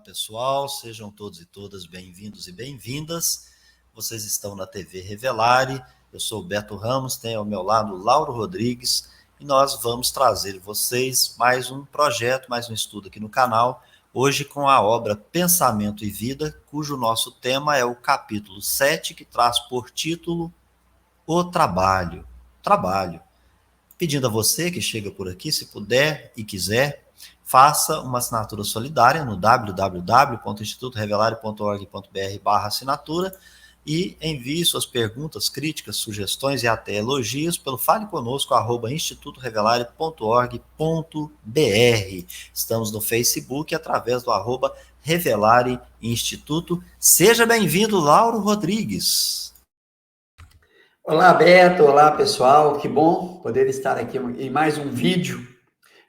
pessoal, sejam todos e todas bem-vindos e bem-vindas. Vocês estão na TV Revelare, eu sou o Beto Ramos, tenho ao meu lado o Lauro Rodrigues e nós vamos trazer vocês mais um projeto, mais um estudo aqui no canal, hoje com a obra Pensamento e Vida, cujo nosso tema é o capítulo 7, que traz por título O Trabalho. Trabalho. Pedindo a você que chega por aqui, se puder e quiser, faça uma assinatura solidária no www.institutorevelare.org.br/assinatura e envie suas perguntas, críticas, sugestões e até elogios pelo faleconosco@institutorevelare.org.br. Estamos no Facebook através do @Revelare Instituto. Seja bem-vindo, Lauro Rodrigues. Olá, Beto. Olá, pessoal. Que bom poder estar aqui em mais um vídeo,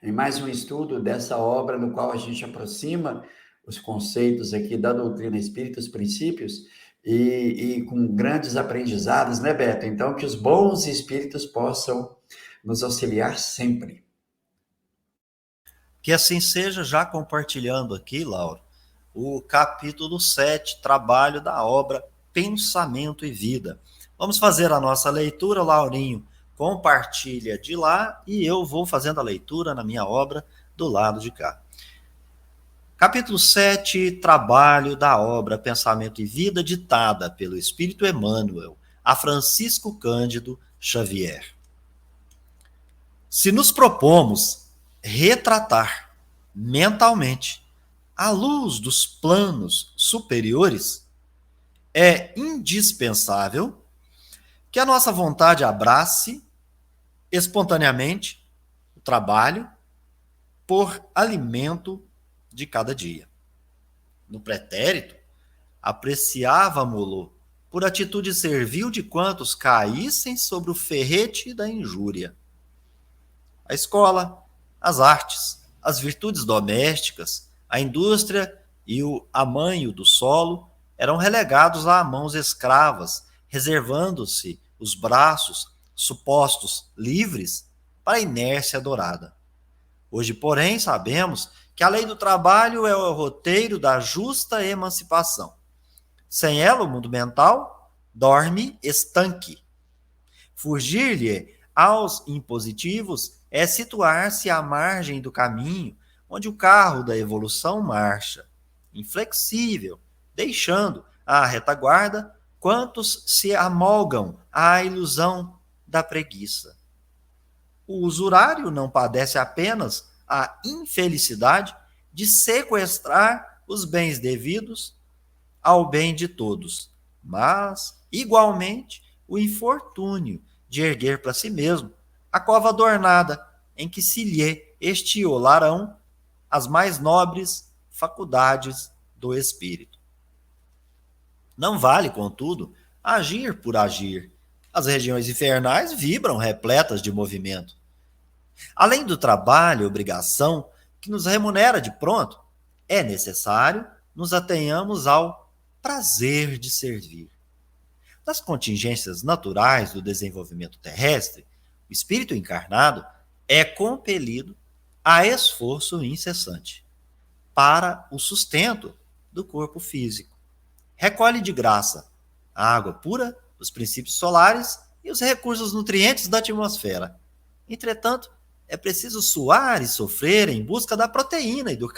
em mais um estudo dessa obra no qual a gente aproxima os conceitos aqui da doutrina espírita, os princípios, e com grandes aprendizados, né, Beto? Então, que os bons espíritos possam nos auxiliar sempre. Que assim seja, já compartilhando aqui, Lauro, o capítulo 7, trabalho da obra Pensamento e Vida. Vamos fazer a nossa leitura, Laurinho. Compartilha de lá e eu vou fazendo a leitura na minha obra do lado de cá. Capítulo 7, trabalho da obra Pensamento e Vida, ditada pelo Espírito Emmanuel a Francisco Cândido Xavier. Se nos propomos retratar mentalmente, à luz dos planos superiores, é indispensável que a nossa vontade abrace espontaneamente o trabalho por alimento de cada dia. No pretérito, apreciávamo-lo por atitude servil de quantos caíssem sobre o ferrete da injúria. A escola, as artes, as virtudes domésticas, a indústria e o amanho do solo eram relegados a mãos escravas, reservando-se os braços supostos livres para a inércia dourada. Hoje, porém, sabemos que a lei do trabalho é o roteiro da justa emancipação. Sem ela, o mundo mental dorme estanque. Fugir-lhe aos impositivos é situar-se à margem do caminho onde o carro da evolução marcha, inflexível, deixando à retaguarda quantos se amolgam à ilusão da preguiça. O usurário não padece apenas a infelicidade de sequestrar os bens devidos ao bem de todos, mas, igualmente, o infortúnio de erguer para si mesmo a cova adornada em que se lhe estiolarão as mais nobres faculdades do espírito. Não vale, contudo, agir por agir. As regiões infernais vibram repletas de movimento. Além do trabalho e obrigação que nos remunera de pronto, é necessário nos atenhamos ao prazer de servir. Das contingências naturais do desenvolvimento terrestre, o espírito encarnado é compelido a esforço incessante para o sustento do corpo físico. Recolhe de graça a água pura, os princípios solares e os recursos nutrientes da atmosfera. Entretanto, é preciso suar e sofrer em busca da proteína e do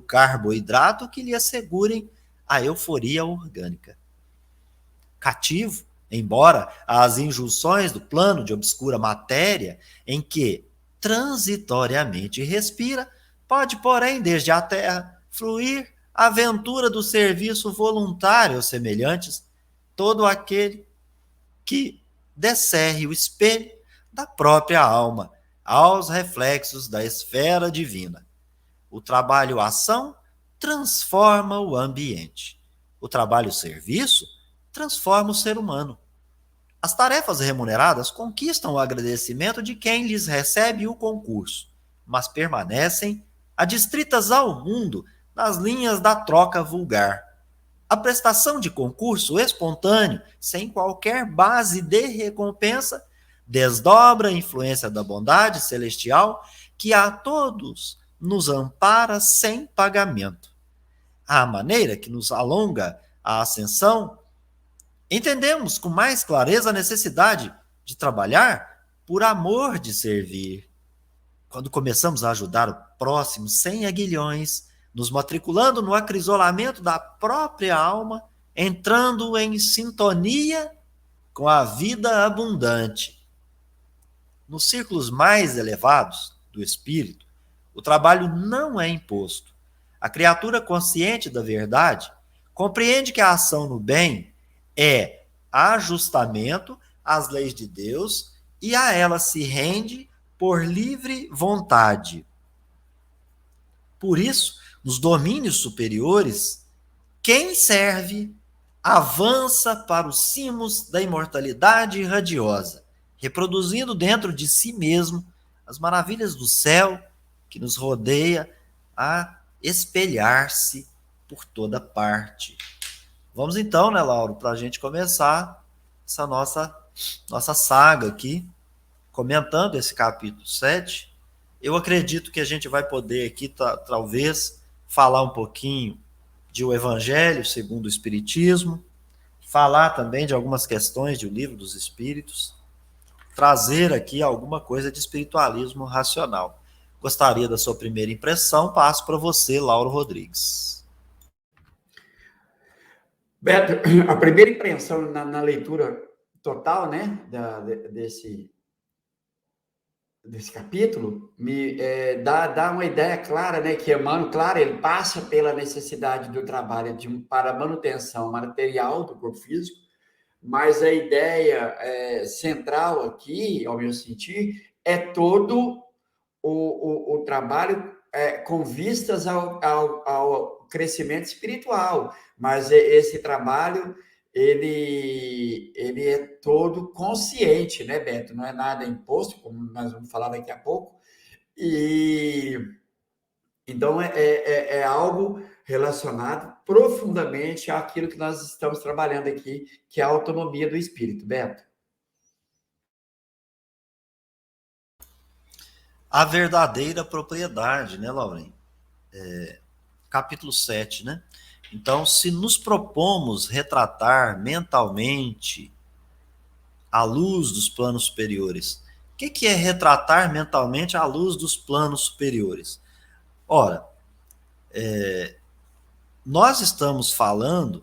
carboidrato que lhe assegurem a euforia orgânica. Cativo, embora as injunções do plano de obscura matéria em que transitoriamente respira, pode, porém, desde a terra, fluir a aventura do serviço voluntário aos semelhantes, todo aquele que descerre o espelho da própria alma aos reflexos da esfera divina. O trabalho-ação transforma o ambiente. O trabalho-serviço transforma o ser humano. As tarefas remuneradas conquistam o agradecimento de quem lhes recebe o concurso, mas permanecem adstritas ao mundo nas linhas da troca vulgar. A prestação de concurso espontâneo, sem qualquer base de recompensa, desdobra a influência da bondade celestial que a todos nos ampara sem pagamento. à maneira que nos alonga a ascensão, entendemos com mais clareza a necessidade de trabalhar por amor de servir. Quando começamos a ajudar o próximo sem aguilhões, nos matriculando no acrisolamento da própria alma, entrando em sintonia com a vida abundante. Nos círculos mais elevados do espírito, o trabalho não é imposto. A criatura consciente da verdade compreende que a ação no bem é ajustamento às leis de Deus e a ela se rende por livre vontade. Por isso, nos domínios superiores, quem serve avança para os cimos da imortalidade radiosa, reproduzindo dentro de si mesmo as maravilhas do céu que nos rodeia a espelhar-se por toda parte. Vamos então, né, Lauro, para a gente começar essa nossa saga aqui, comentando esse capítulo 7. Eu acredito que a gente vai poder aqui, talvez, falar um pouquinho de O Evangelho segundo o Espiritismo, falar também de algumas questões do Livro dos Espíritos, trazer aqui alguma coisa de espiritualismo racional. Gostaria da sua primeira impressão, passo para você, Lauro Rodrigues. Beto, a primeira impressão na leitura total, né, desse capítulo, me dá uma ideia clara, né, que Emmanuel, claro, ele passa pela necessidade do trabalho para a manutenção material do corpo físico, mas a ideia central aqui, ao meu sentir, é todo o trabalho com vistas ao crescimento espiritual, mas esse trabalho ele é todo consciente, né, Beto? Não é nada imposto, como nós vamos falar daqui a pouco, e então é algo relacionado profundamente àquilo que nós estamos trabalhando aqui, que é a autonomia do espírito, Beto. A verdadeira propriedade, né, Laurinho? Capítulo 7, né? Então, se nos propomos retratar mentalmente à luz dos planos superiores, o que é retratar mentalmente à luz dos planos superiores? Ora, nós estamos falando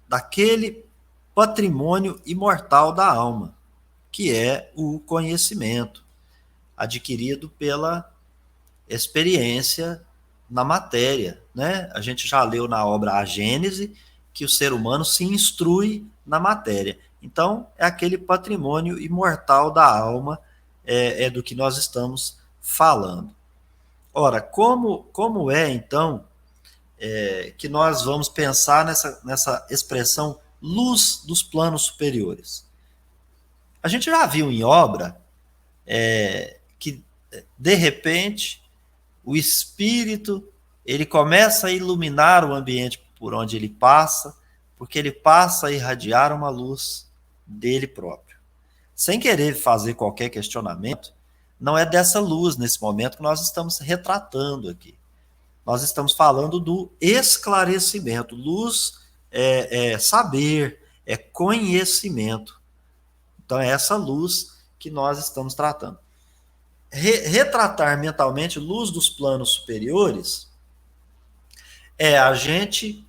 daquele patrimônio imortal da alma, que é o conhecimento adquirido pela experiência na matéria, né? A gente já leu na obra A Gênese que o ser humano se instrui na matéria. Então, é aquele patrimônio imortal da alma, é do que nós estamos falando. Ora, como é, então, que nós vamos pensar nessa expressão luz dos planos superiores? A gente já viu em obra que, de repente, o espírito ele começa a iluminar o ambiente por onde ele passa, porque ele passa a irradiar uma luz dele próprio. Sem querer fazer qualquer questionamento, não é dessa luz, nesse momento, que nós estamos retratando aqui. Nós estamos falando do esclarecimento. Luz é saber, é conhecimento. Então, é essa luz que nós estamos tratando. Retratar mentalmente luz dos planos superiores é a gente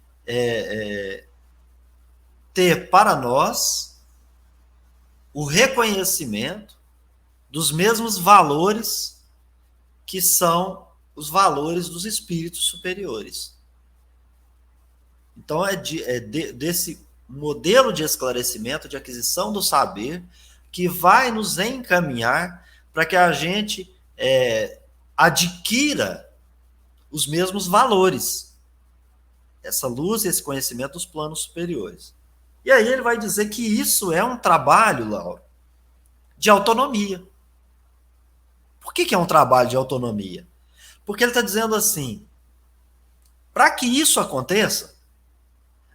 ter para nós o reconhecimento dos mesmos valores que são os valores dos espíritos superiores. Então, desse modelo de esclarecimento, de aquisição do saber, que vai nos encaminhar para que a gente adquira os mesmos valores, essa luz e esse conhecimento dos planos superiores. E aí ele vai dizer que isso é um trabalho, Laura, de autonomia. Por que é um trabalho de autonomia? Porque ele está dizendo assim, para que isso aconteça,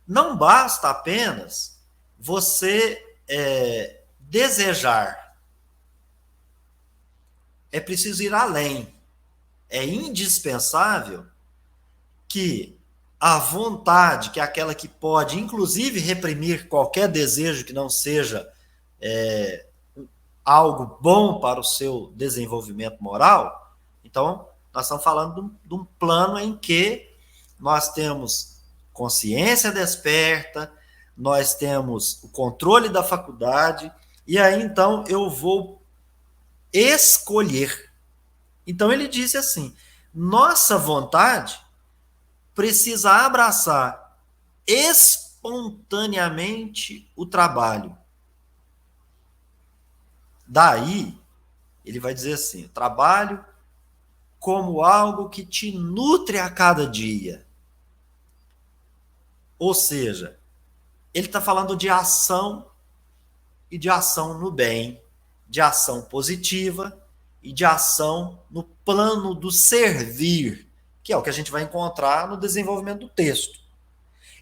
não basta apenas você desejar. É preciso ir além. É indispensável que a vontade, que é aquela que pode, inclusive, reprimir qualquer desejo que não seja algo bom para o seu desenvolvimento moral, então nós estamos falando de um plano em que nós temos consciência desperta, nós temos o controle da faculdade, e aí então eu vou escolher. Então ele disse assim: nossa vontade precisa abraçar espontaneamente o trabalho. Daí, ele vai dizer assim: trabalho como algo que te nutre a cada dia. Ou seja, ele está falando de ação e de ação no bem, de ação positiva e de ação no plano do servir, que é o que a gente vai encontrar no desenvolvimento do texto.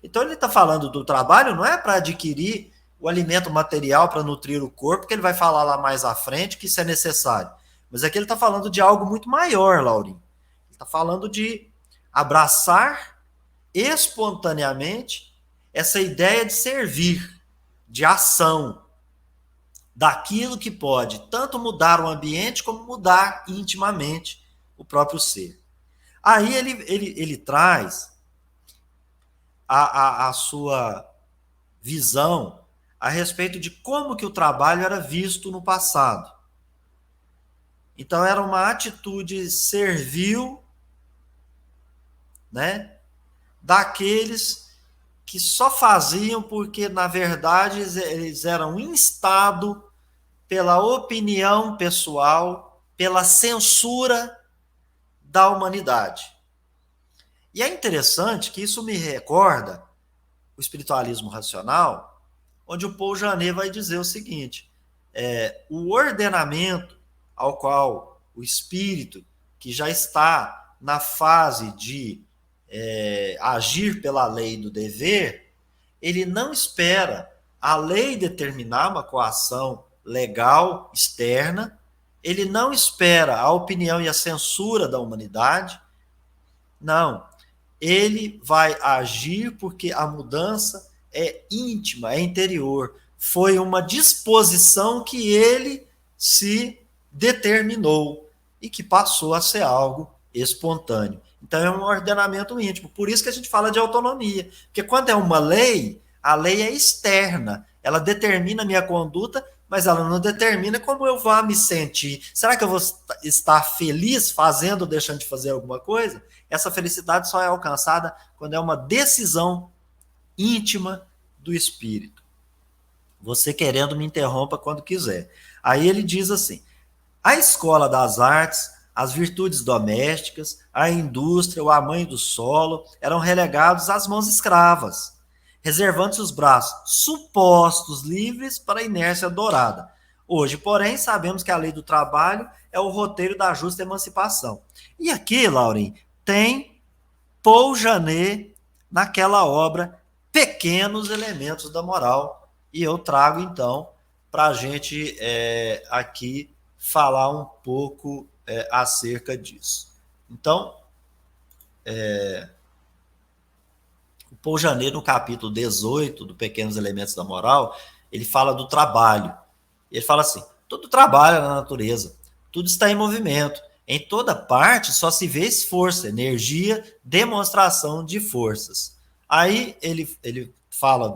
Então ele está falando do trabalho, não é para adquirir o alimento material para nutrir o corpo, que ele vai falar lá mais à frente que isso é necessário. Mas aqui ele está falando de algo muito maior, Laurinho. Ele está falando de abraçar espontaneamente essa ideia de servir, de ação, daquilo que pode tanto mudar o ambiente como mudar intimamente o próprio ser. Aí ele traz a sua visão a respeito de como que o trabalho era visto no passado. Então era uma atitude servil, né, daqueles que só faziam porque, na verdade, eles eram instados pela opinião pessoal, pela censura da humanidade. E é interessante que isso me recorda o espiritualismo racional, onde o Paul Janet vai dizer o seguinte: o ordenamento ao qual o espírito, que já está na fase de agir pela lei do dever, ele não espera a lei determinar uma coação legal externa, ele não espera a opinião e a censura da humanidade, não. Ele vai agir porque a mudança é íntima, é interior. Foi uma disposição que ele se determinou e que passou a ser algo espontâneo. Então é um ordenamento íntimo. Por isso que a gente fala de autonomia. Porque quando é uma lei, a lei é externa. Ela determina a minha conduta, mas ela não determina como eu vou me sentir. Será que eu vou estar feliz fazendo ou deixando de fazer alguma coisa? Essa felicidade só é alcançada quando é uma decisão íntima do espírito. Você querendo me interrompa quando quiser. Aí ele diz assim: a escola das artes, as virtudes domésticas, a indústria, o amanho do solo eram relegados às mãos escravas, reservando-se os braços supostos livres para a inércia dourada. Hoje, porém, sabemos que a lei do trabalho é o roteiro da justa emancipação. E aqui, Laurinho, tem Paul Janet naquela obra Pequenos Elementos da Moral. E eu trago, então, para a gente aqui falar um pouco acerca disso. Então, o Paul Janet, no capítulo 18 do Pequenos Elementos da Moral, ele fala do trabalho. Ele fala assim: todo trabalho é na natureza, tudo está em movimento. Em toda parte só se vê esforço, energia, demonstração de forças. Aí ele fala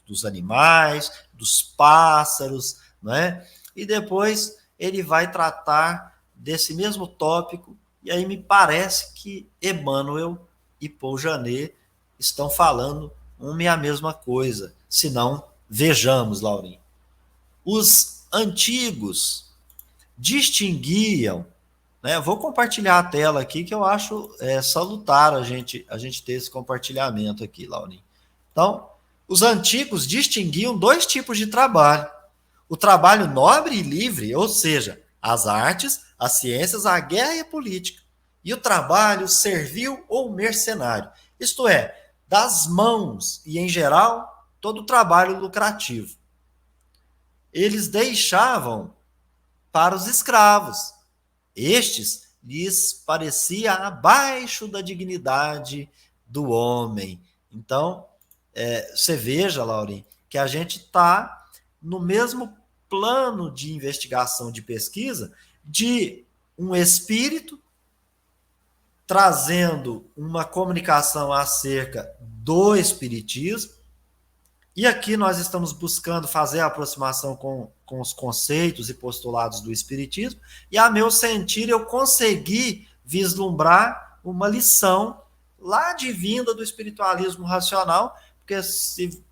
dos animais, dos pássaros, né? E depois ele vai tratar desse mesmo tópico, e aí me parece que Emmanuel e Paul Janet estão falando uma e a mesma coisa. Se não, vejamos, Laurinho. Os antigos distinguiam, né? Vou compartilhar a tela aqui, que eu acho salutar a gente ter esse compartilhamento aqui, Laurinho. Então, os antigos distinguiam dois tipos de trabalho: o trabalho nobre e livre, ou seja, as artes, as ciências, a guerra e a política, e o trabalho servil ou mercenário, isto é, das mãos e, em geral, todo o trabalho lucrativo. Eles deixavam para os escravos. Estes lhes parecia abaixo da dignidade do homem. Então, você veja, Laurinho, que a gente está no mesmo plano de investigação, de pesquisa, de um espírito trazendo uma comunicação acerca do espiritismo, e aqui nós estamos buscando fazer a aproximação com os conceitos e postulados do espiritismo, e a meu sentir eu consegui vislumbrar uma lição lá de vinda do espiritualismo racional, porque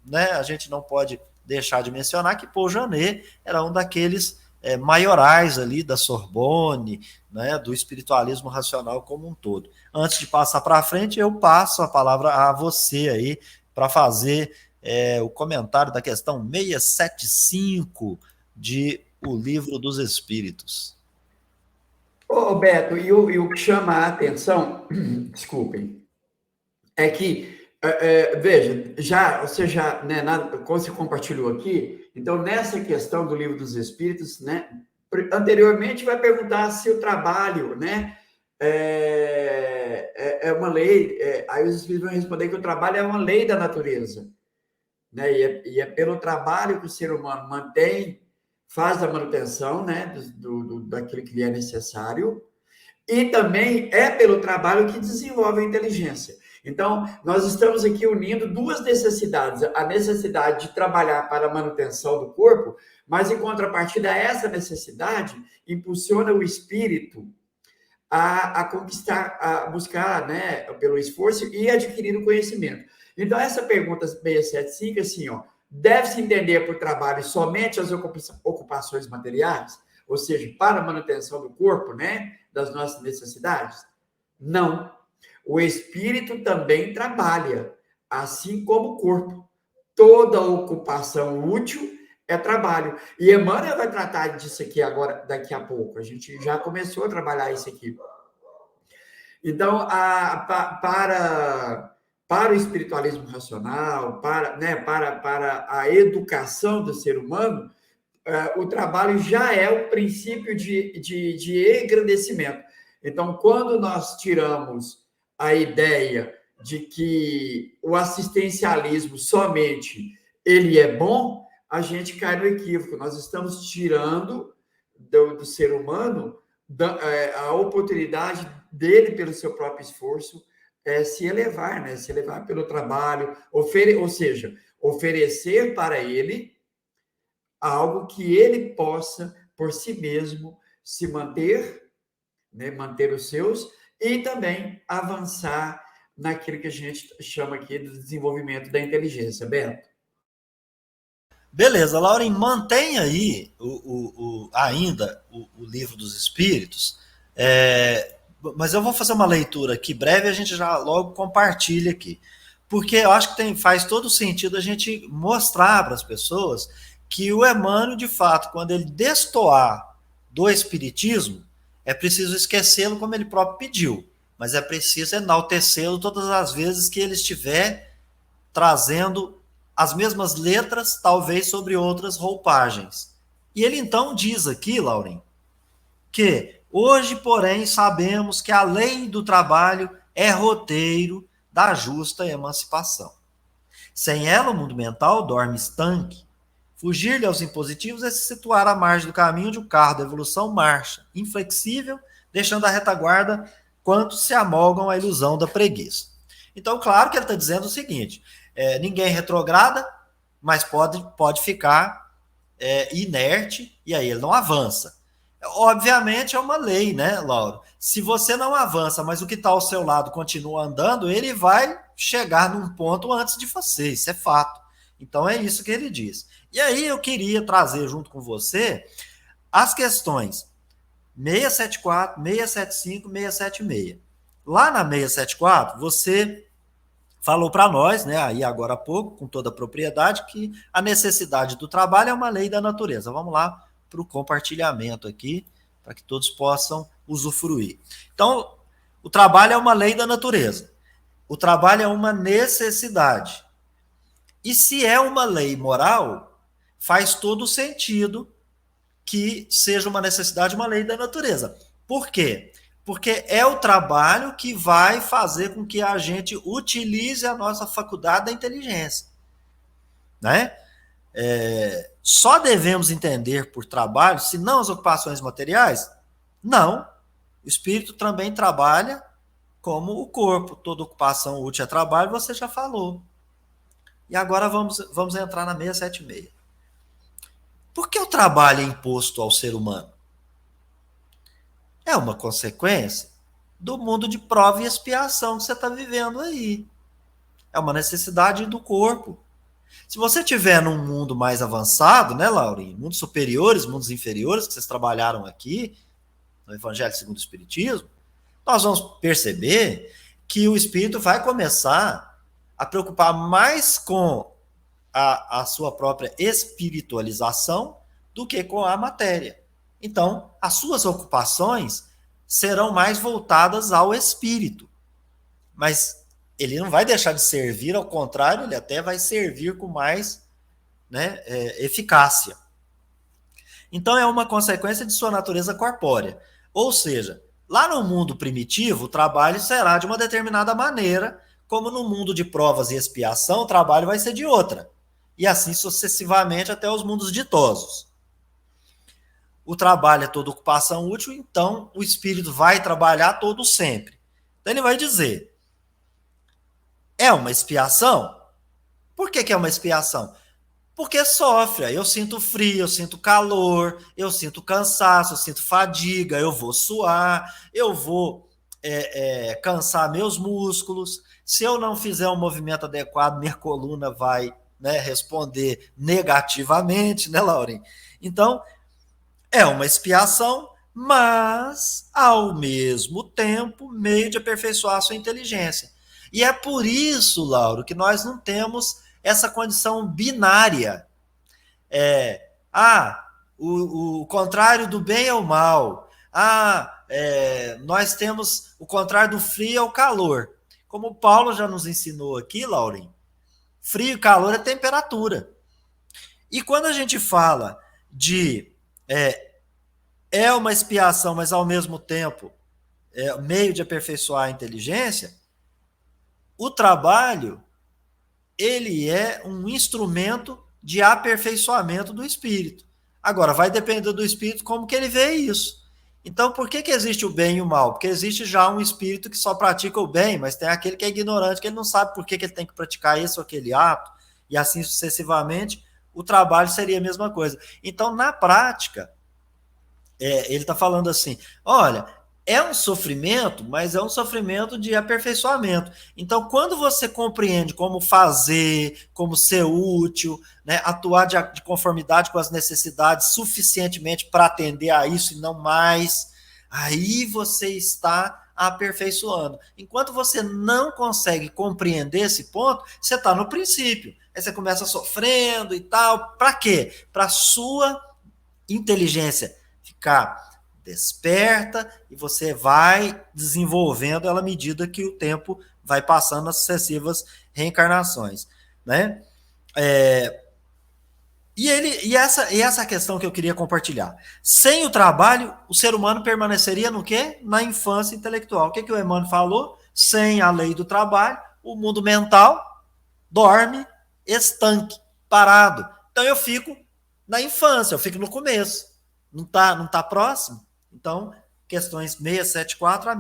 né, a gente não pode deixar de mencionar que Paul Janet era um daqueles maiorais ali da Sorbonne, né, do espiritualismo racional como um todo. Antes de passar para frente, eu passo a palavra a você aí para fazer o comentário da questão 675 de O Livro dos Espíritos. Ô, Beto, e o que chama a atenção, desculpem, é que, veja, você já, né, como você compartilhou aqui, então, nessa questão do Livro dos Espíritos, né, anteriormente vai perguntar se o trabalho, né, é uma lei, aí os Espíritos vão responder que o trabalho é uma lei da natureza, né, e é pelo trabalho que o ser humano faz a manutenção, né, daquilo que lhe é necessário, e também é pelo trabalho que desenvolve a inteligência. Então, nós estamos aqui unindo duas necessidades: a necessidade de trabalhar para a manutenção do corpo, mas, em contrapartida, essa necessidade impulsiona o espírito a conquistar, a buscar, né, pelo esforço e adquirir o conhecimento. Então, essa pergunta 675, assim, ó, deve-se entender por trabalho somente as ocupações materiais, ou seja, para a manutenção do corpo, né, das nossas necessidades? Não. O espírito também trabalha, assim como o corpo. Toda ocupação útil é trabalho. E Emmanuel vai tratar disso aqui agora, daqui a pouco. A gente já começou a trabalhar isso aqui. Então, para o espiritualismo racional, para a educação do ser humano, o trabalho já é o princípio de engrandecimento. Então, quando nós tiramos a ideia de que o assistencialismo somente ele é bom, a gente cai no equívoco. Nós estamos tirando do ser humano a oportunidade dele, pelo seu próprio esforço, se elevar, né? Se elevar pelo trabalho, ou seja, oferecer para ele algo que ele possa, por si mesmo, se manter, né, manter os seus, e também avançar naquilo que a gente chama aqui do desenvolvimento da inteligência. Beto? Beleza, Lauren, mantém aí ainda o Livro dos Espíritos, mas eu vou fazer uma leitura aqui breve e a gente já logo compartilha aqui. Porque eu acho que faz todo sentido a gente mostrar para as pessoas que o Emmanuel, de fato, quando ele destoar do Espiritismo, é preciso esquecê-lo como ele próprio pediu, mas é preciso enaltecê-lo todas as vezes que ele estiver trazendo as mesmas letras, talvez sobre outras roupagens. E ele então diz aqui, Lauren, que hoje, porém, sabemos que a lei do trabalho é roteiro da justa emancipação. Sem ela, o mundo mental dorme estanque. Fugir-lhe aos impositivos é se situar à margem do caminho onde o carro da evolução marcha, inflexível, deixando a retaguarda quanto se amolgam à ilusão da preguiça. Então, claro que ele está dizendo o seguinte, ninguém retrograda, mas pode ficar inerte, e aí ele não avança. Obviamente é uma lei, né, Lauro? Se você não avança, mas o que está ao seu lado continua andando, ele vai chegar num ponto antes de você, isso é fato. Então é isso que ele diz. E aí eu queria trazer junto com você as questões 674, 675, 676. Lá na 674, você falou para nós, né, aí agora há pouco, com toda a propriedade, que a necessidade do trabalho é uma lei da natureza. Vamos lá para o compartilhamento aqui, para que todos possam usufruir. Então, o trabalho é uma lei da natureza. O trabalho é uma necessidade. E se é uma lei moral, faz todo sentido que seja uma necessidade, uma lei da natureza. Por quê? Porque é o trabalho que vai fazer com que a gente utilize a nossa faculdade da inteligência, né? Só devemos entender por trabalho, se não as ocupações materiais? Não. O espírito também trabalha como o corpo. Toda ocupação útil é trabalho, você já falou. E agora vamos entrar na 676. Por que o trabalho é imposto ao ser humano? É uma consequência do mundo de prova e expiação que você está vivendo aí. É uma necessidade do corpo. Se você tiver num mundo mais avançado, né, Laurinho? Mundos superiores, mundos inferiores, que vocês trabalharam aqui, no Evangelho segundo o Espiritismo, nós vamos perceber que o espírito vai começar a preocupar mais com a sua própria espiritualização do que com a matéria. Então, as suas ocupações serão mais voltadas ao espírito. Mas ele não vai deixar de servir, ao contrário, ele até vai servir com mais, né, eficácia. Então, é uma consequência de sua natureza corpórea. Ou seja, lá no mundo primitivo, o trabalho será de uma determinada maneira, como no mundo de provas e expiação, o trabalho vai ser de outra. E assim sucessivamente até os mundos ditosos. O trabalho é toda ocupação útil, então o espírito vai trabalhar todo sempre. Então ele vai dizer, é uma expiação? Por que é uma expiação? Porque sofre, eu sinto frio, eu sinto calor, eu sinto cansaço, eu sinto fadiga, eu vou suar, eu vou cansar meus músculos. Se eu não fizer um movimento adequado, minha coluna vai, né, responder negativamente, né, Laurinha? Então, é uma expiação, mas, ao mesmo tempo, meio de aperfeiçoar a sua inteligência. E é por isso, Lauro, que nós não temos essa condição binária. O contrário do bem é o mal. Nós temos o contrário do frio é o calor. Como o Paulo já nos ensinou aqui, Laurinho, frio e calor é temperatura. E quando a gente fala de uma expiação, mas ao mesmo tempo meio de aperfeiçoar a inteligência, o trabalho ele é um instrumento de aperfeiçoamento do espírito. Agora, vai depender do espírito como que ele vê isso. Então, por que existe o bem e o mal? Porque existe já um espírito que só pratica o bem, mas tem aquele que é ignorante, que ele não sabe por que ele tem que praticar esse ou aquele ato, e assim sucessivamente, o trabalho seria a mesma coisa. Então, na prática, ele está falando assim, olha, é um sofrimento, mas é um sofrimento de aperfeiçoamento. Então, quando você compreende como fazer, como ser útil, né, atuar de conformidade com as necessidades suficientemente para atender a isso e não mais, aí você está aperfeiçoando. Enquanto você não consegue compreender esse ponto, você está no princípio. Aí você começa sofrendo e tal. Para quê? Para a sua inteligência ficar desperta e você vai desenvolvendo ela à medida que o tempo vai passando nas sucessivas reencarnações, né? E essa questão que eu queria compartilhar. Sem o trabalho, o ser humano permaneceria no quê? Na infância intelectual. O que o Emmanuel falou? Sem a lei do trabalho, o mundo mental dorme, estanque, parado. Então eu fico na infância, eu fico no começo. Não tá próximo? Então, questões 674 a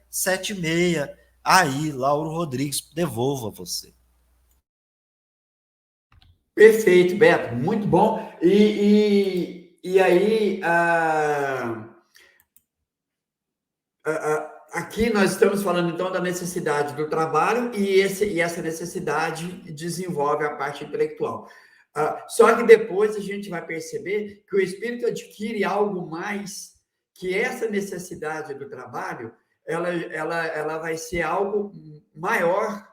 676. Aí, Lauro Rodrigues, devolvo a você. Perfeito, Beto, muito bom. E aí, aqui nós estamos falando então da necessidade do trabalho e essa necessidade desenvolve a parte intelectual. Só que depois a gente vai perceber que o espírito adquire algo mais, que essa necessidade do trabalho, ela vai ser algo maior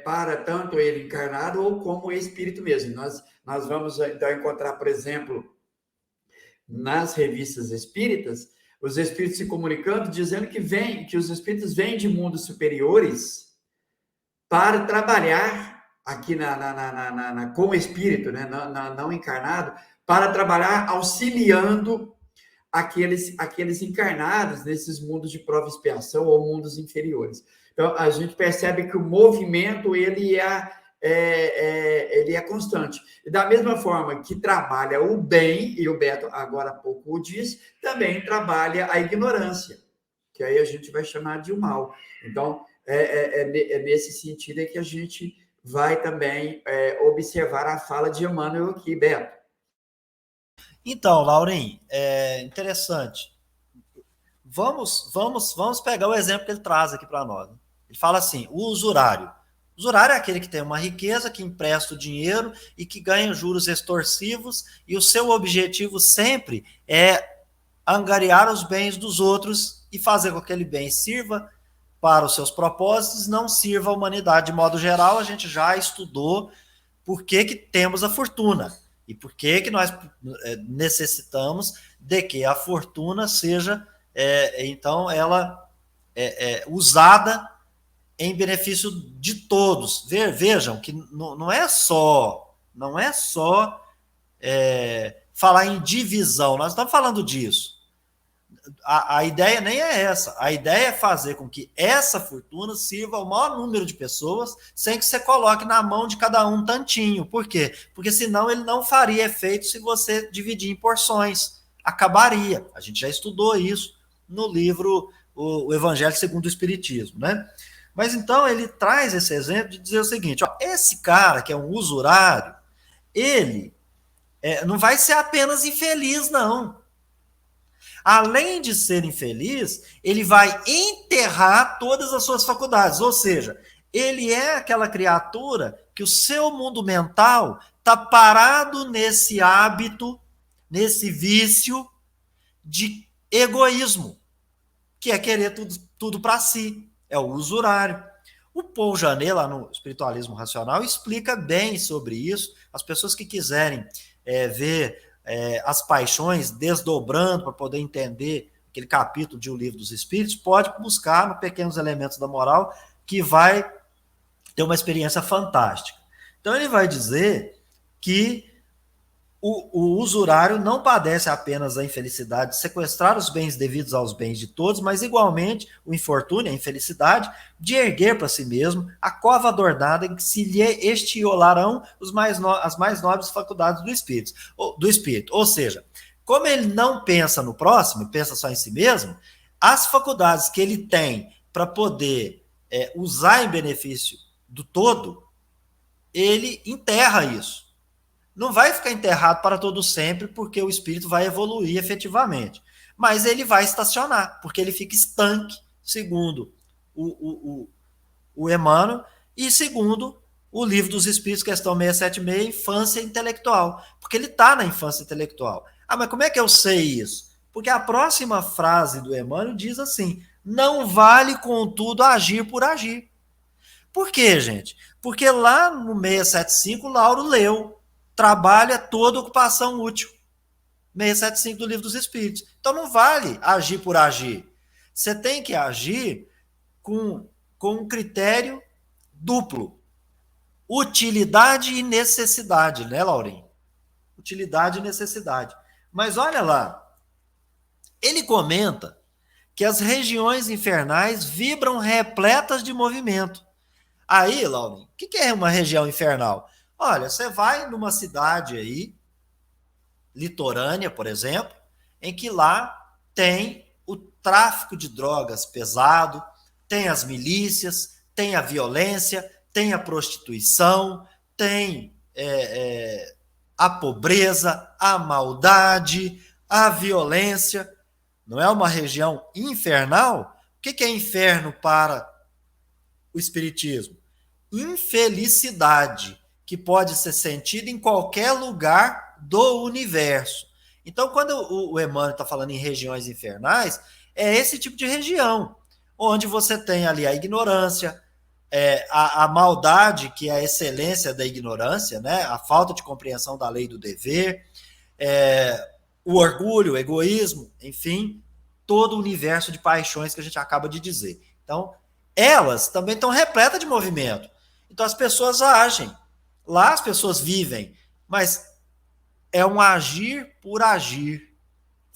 para tanto ele encarnado ou como o espírito mesmo. Nós vamos então encontrar, por exemplo, nas revistas espíritas, os espíritos se comunicando, dizendo que os espíritos vêm de mundos superiores para trabalhar aqui com o espírito, né? não encarnado, para trabalhar auxiliando aqueles encarnados nesses mundos de prova e expiação ou mundos inferiores. Então, a gente percebe que o movimento ele é constante. E da mesma forma que trabalha o bem, e o Beto agora há pouco o disse, também trabalha a ignorância, que aí a gente vai chamar de o mal. Então, é nesse sentido que a gente vai também observar a fala de Emmanuel aqui, Beto. Então, Laurim, interessante. Vamos pegar o exemplo que ele traz aqui para nós. Ele fala assim, o usurário. O usurário é aquele que tem uma riqueza, que empresta o dinheiro e que ganha juros extorsivos, e o seu objetivo sempre é angariar os bens dos outros e fazer com que aquele bem sirva para os seus propósitos, não sirva à humanidade de modo geral. A gente já estudou por que temos a fortuna e por que nós necessitamos de que a fortuna seja, então, ela usada em benefício de todos. Vejam que não é só falar em divisão, nós estamos falando disso. A ideia nem é essa. A ideia é fazer com que essa fortuna sirva ao maior número de pessoas, sem que você coloque na mão de cada um tantinho. Por quê? Porque senão ele não faria efeito se você dividir em porções. Acabaria. A gente já estudou isso no livro O Evangelho segundo o Espiritismo, né? Mas então ele traz esse exemplo de dizer o seguinte, ó, esse cara que é um usurário, ele não vai ser apenas infeliz, não. Além de ser infeliz, ele vai enterrar todas as suas faculdades, ou seja, ele é aquela criatura que o seu mundo mental está parado nesse hábito, nesse vício de egoísmo, que é querer tudo para si, é o usurário. O Paul Janet, lá no Espiritualismo Racional, explica bem sobre isso. As pessoas que quiserem ver as paixões desdobrando para poder entender aquele capítulo de O Livro dos Espíritos, pode buscar no Pequenos Elementos da Moral, que vai ter uma experiência fantástica. Então ele vai dizer que o usurário não padece apenas a infelicidade de sequestrar os bens devidos aos bens de todos, mas igualmente o infortúnio, a infelicidade, de erguer para si mesmo a cova adornada em que se lhe estiolarão as mais nobres faculdades do espírito. Ou seja, como ele não pensa no próximo, pensa só em si mesmo, as faculdades que ele tem para poder usar em benefício do todo, ele enterra isso. Não vai ficar enterrado para todo sempre, porque o espírito vai evoluir efetivamente. Mas ele vai estacionar, porque ele fica estanque, segundo o Emmanuel, e segundo o Livro dos Espíritos, questão 676, infância intelectual. Porque ele está na infância intelectual. Ah, mas como é que eu sei isso? Porque a próxima frase do Emmanuel diz assim, não vale, contudo, agir por agir. Por quê, gente? Porque lá no 675, o Lauro leu, trabalho é toda ocupação útil. 675 do Livro dos Espíritos. Então não vale agir por agir. Você tem que agir com um critério duplo. Utilidade e necessidade, né, Laurinho? Utilidade e necessidade. Mas olha lá, ele comenta que as regiões infernais vibram repletas de movimento. Aí, Laurinho, o que é uma região infernal? Olha, você vai numa cidade aí, litorânea, por exemplo, em que lá tem o tráfico de drogas pesado, tem as milícias, tem a violência, tem a prostituição, tem a pobreza, a maldade, a violência. Não é uma região infernal? O que é inferno para o espiritismo? Infelicidade, que pode ser sentido em qualquer lugar do universo. Então, quando o Emmanuel está falando em regiões infernais, é esse tipo de região, onde você tem ali a ignorância, a maldade, que é a excelência da ignorância, né? A falta de compreensão da lei e do dever, o orgulho, o egoísmo, enfim, todo o universo de paixões que a gente acaba de dizer. Então, elas também estão repletas de movimento. Então, as pessoas agem. Lá as pessoas vivem, mas é um agir por agir,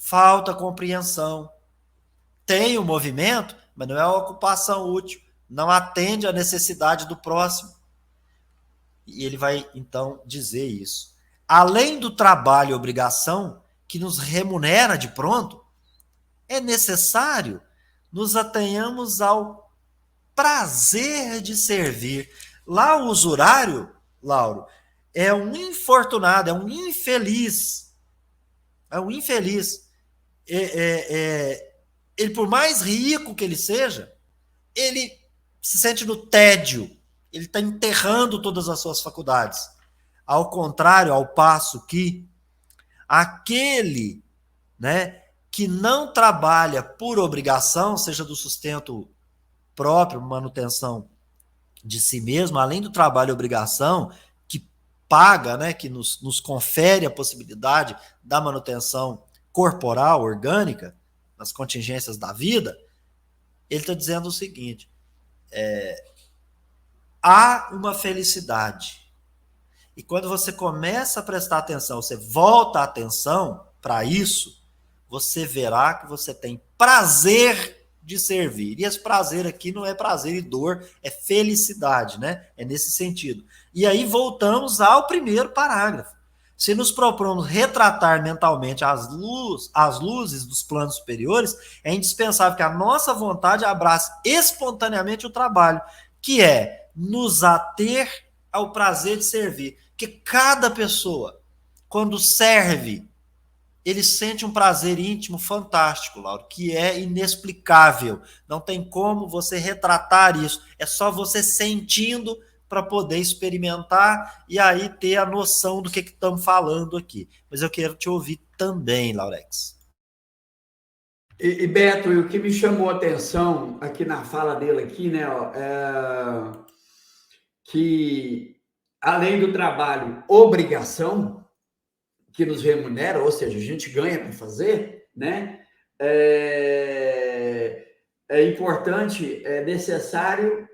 falta compreensão. Tem o movimento, mas não é uma ocupação útil, não atende à necessidade do próximo. E ele vai, então, dizer isso. Além do trabalho e obrigação, que nos remunera de pronto, é necessário nos atenhamos ao prazer de servir. Lá o usurário, Lauro, é um infortunado, é um infeliz. É um infeliz. Ele, por mais rico que ele seja, ele se sente no tédio. Ele está enterrando todas as suas faculdades. Ao contrário, ao passo que aquele, né, que não trabalha por obrigação, seja do sustento próprio, manutenção de si mesmo, além do trabalho e obrigação, que paga, né, que nos confere a possibilidade da manutenção corporal, orgânica, nas contingências da vida, ele está dizendo o seguinte, há uma felicidade. E quando você começa a prestar atenção, você volta a atenção para isso, você verá que você tem prazer de servir. E esse prazer aqui não é prazer e dor, é felicidade, né? É nesse sentido. E aí voltamos ao primeiro parágrafo. Se nos propomos retratar mentalmente as luzes dos planos superiores, é indispensável que a nossa vontade abrace espontaneamente o trabalho, que é nos ater ao prazer de servir. Que cada pessoa, quando serve, ele sente um prazer íntimo fantástico, Lauro, que é inexplicável. Não tem como você retratar isso. É só você sentindo para poder experimentar e aí ter a noção do que estamos falando aqui. Mas eu quero te ouvir também, Laurex. E Beto, o que me chamou a atenção aqui na fala dele aqui, né, que além do trabalho, obrigação, que nos remunera, ou seja, a gente ganha para fazer, né? É importante, é necessário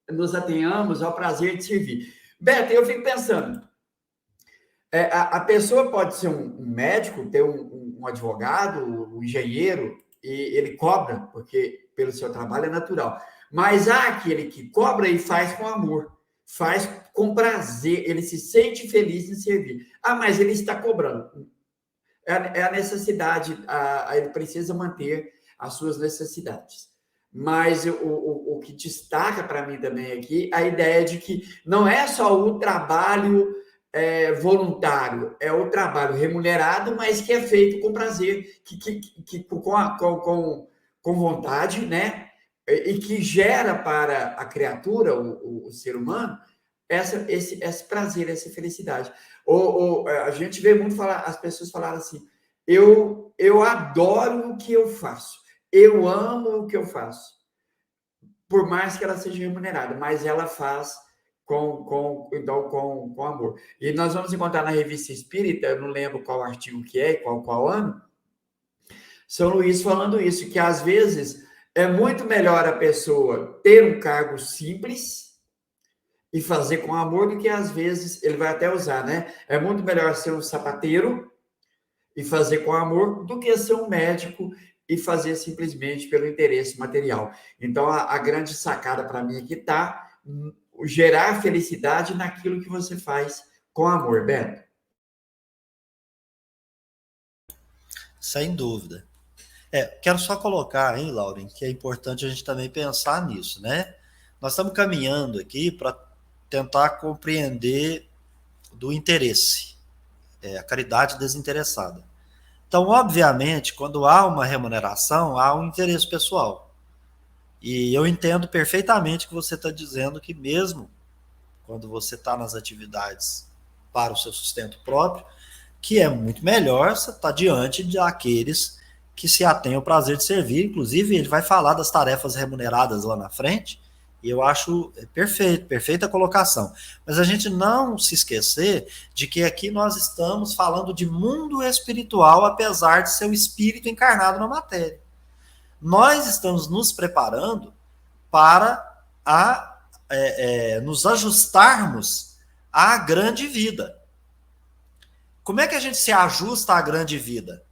nos atenhamos ao prazer de servir. Beto, eu fico pensando, a pessoa pode ser um médico, ter um advogado, um engenheiro, e ele cobra, porque pelo seu trabalho é natural. Mas há aquele que cobra e faz com amor, faz com prazer, ele se sente feliz em servir. Ah, mas ele está cobrando. É a necessidade, ele precisa manter as suas necessidades. Mas o que destaca para mim também aqui, a ideia de que não é só o trabalho voluntário, é o trabalho remunerado, mas que é feito com prazer, com vontade, né? E que gera para a criatura, o ser humano, esse prazer, essa felicidade. A gente vê muito falar, as pessoas falaram assim, eu adoro o que eu faço, eu amo o que eu faço, por mais que ela seja remunerada, mas ela faz com amor. E nós vamos encontrar na Revista Espírita, eu não lembro qual artigo que é, qual ano, São Luís falando isso, que às vezes é muito melhor a pessoa ter um cargo simples e fazer com amor do que às vezes, ele vai até usar, né? É muito melhor ser um sapateiro e fazer com amor do que ser um médico e fazer simplesmente pelo interesse material. Então, a grande sacada para mim aqui está gerar felicidade naquilo que você faz com amor, Beto. Sem dúvida. Quero só colocar, hein, Lauren, que é importante a gente também pensar nisso, né? Nós estamos caminhando aqui para tentar compreender do interesse, a caridade desinteressada. Então, obviamente, quando há uma remuneração, há um interesse pessoal. E eu entendo perfeitamente que você está dizendo que mesmo quando você está nas atividades para o seu sustento próprio, que é muito melhor você estar diante daqueles que se atêm ao prazer de servir. Inclusive, ele vai falar das tarefas remuneradas lá na frente, e eu acho perfeita colocação. Mas a gente não se esquecer de que aqui nós estamos falando de mundo espiritual, apesar de ser o espírito encarnado na matéria. Nós estamos nos preparando para nos ajustarmos à grande vida. Como é que a gente se ajusta à grande vida?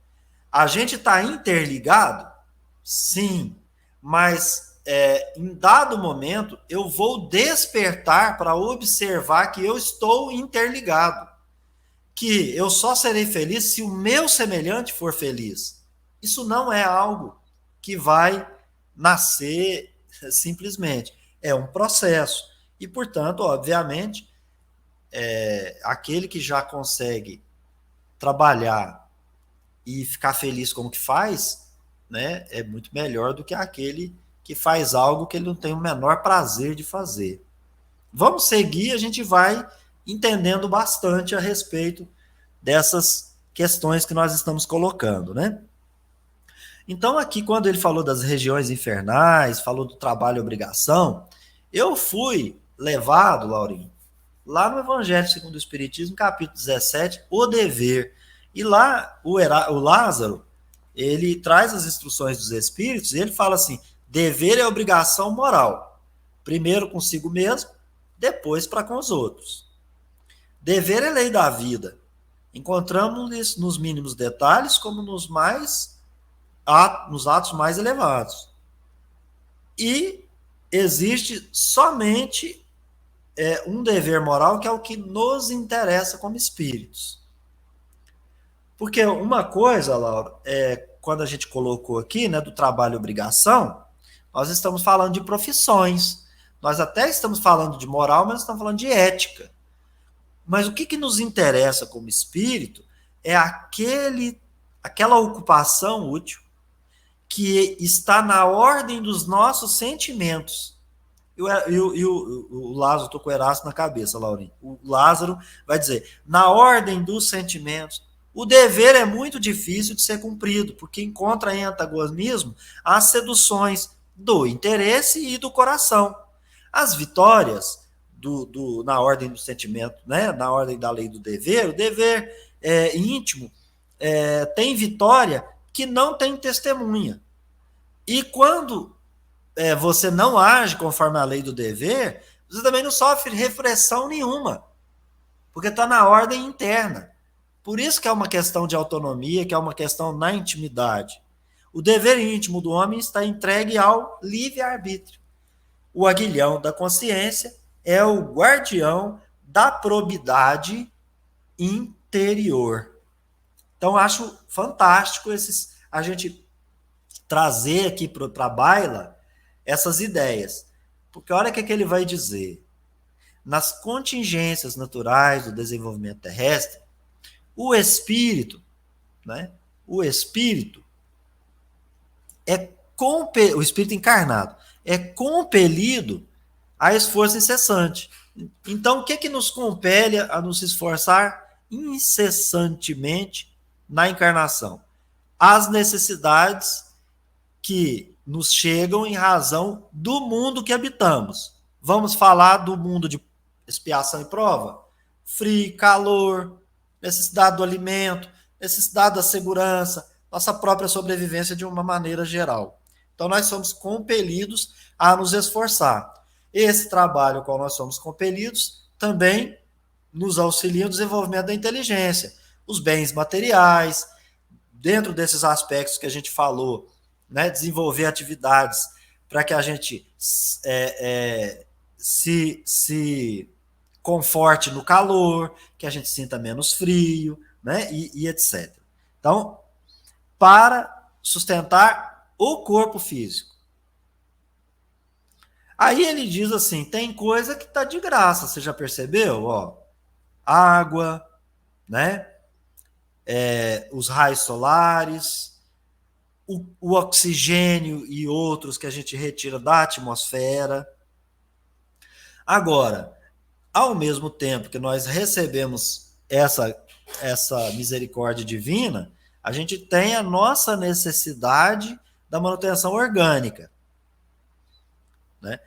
A gente está interligado? Sim, mas em dado momento eu vou despertar para observar que eu estou interligado, que eu só serei feliz se o meu semelhante for feliz. Isso não é algo que vai nascer simplesmente, é um processo. E, portanto, obviamente, aquele que já consegue trabalhar e ficar feliz com o que faz, né, é muito melhor do que aquele que faz algo que ele não tem o menor prazer de fazer. Vamos seguir, a gente vai entendendo bastante a respeito dessas questões que nós estamos colocando, né? Então, aqui, quando ele falou das regiões infernais, falou do trabalho e obrigação, eu fui levado, Laurinho, lá no Evangelho segundo o Espiritismo, capítulo 17, o dever. E lá, o Lázaro, ele traz as instruções dos Espíritos e ele fala assim, dever é obrigação moral. Primeiro consigo mesmo, depois para com os outros. Dever é lei da vida. Encontramos isso nos mínimos detalhes, como nos atos mais elevados. E existe somente um dever moral que é o que nos interessa como espíritos. Porque uma coisa, Laura, quando a gente colocou aqui, né, do trabalho e obrigação, nós estamos falando de profissões. Nós até estamos falando de moral, mas estamos falando de ética. Mas o que nos interessa como espírito é aquela ocupação útil que está na ordem dos nossos sentimentos. E o Lázaro, estou com o Erasto na cabeça, Laurinho. O Lázaro vai dizer, na ordem dos sentimentos. O dever é muito difícil de ser cumprido, porque encontra em antagonismo as seduções do interesse e do coração. As vitórias na ordem do sentimento, né? Na ordem da lei do dever, o dever íntimo tem vitória que não tem testemunha. E quando você não age conforme a lei do dever, você também não sofre repressão nenhuma, porque está na ordem interna. Por isso que é uma questão de autonomia, que é uma questão na intimidade. O dever íntimo do homem está entregue ao livre-arbítrio. O aguilhão da consciência é o guardião da probidade interior. Então, acho fantástico a gente trazer aqui para a baila essas ideias. Porque olha o que ele vai dizer. Nas contingências naturais do desenvolvimento terrestre, o espírito, né? O espírito o espírito encarnado é compelido a esforço incessante. Então, o que nos compele a nos esforçar incessantemente na encarnação? As necessidades que nos chegam em razão do mundo que habitamos. Vamos falar do mundo de expiação e prova? Frio, calor, necessidade do alimento, necessidade da segurança, nossa própria sobrevivência de uma maneira geral. Então, nós somos compelidos a nos esforçar. Esse trabalho ao qual nós somos compelidos também nos auxilia no desenvolvimento da inteligência, os bens materiais, dentro desses aspectos que a gente falou, né, desenvolver atividades para que a gente se conforte no calor, que a gente sinta menos frio, né, e etc. Então, para sustentar o corpo físico. Aí ele diz assim, tem coisa que está de graça, você já percebeu? Ó, água, né? Os raios solares, o oxigênio e outros que a gente retira da atmosfera. Agora, ao mesmo tempo que nós recebemos essa misericórdia divina, a gente tem a nossa necessidade da manutenção orgânica, né?